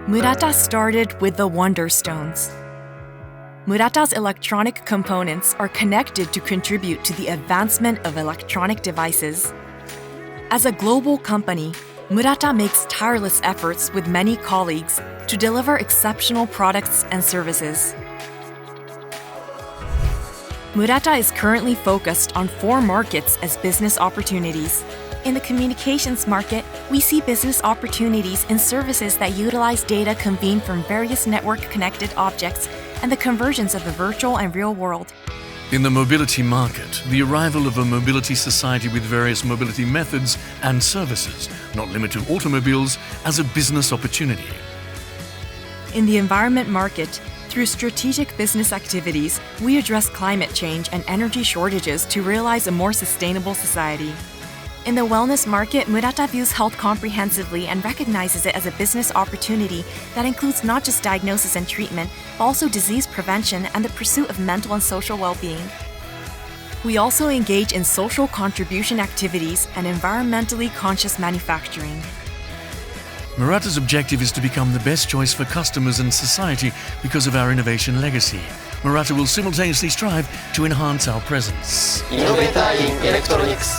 Murata started with the Wonder Stones. Murata's electronic components are connected to contribute to the advancement of electronic devices. As a global company, Murata makes tireless efforts with many colleagues to deliver exceptional products and services. Murata is currently focused on 4 markets as business opportunities. In the communications market, we see business opportunities in services that utilize data convened from various network-connected objects and the convergence of the virtual and real world. In the mobility market, the arrival of a mobility society with various mobility methods and services, not limited to automobiles, as a business opportunity. In the environment market, through strategic business activities, we address climate change and energy shortages to realize a more sustainable society. In the wellness market, Murata views health comprehensively and recognizes it as a business opportunity that includes not just diagnosis and treatment, but also disease prevention and the pursuit of mental and social well-being. We also engage in social contribution activities and environmentally conscious manufacturing. Murata's objective is to become the best choice for customers and society because of our innovation legacy. Murata will simultaneously strive to enhance our presence. Innovator in electronics.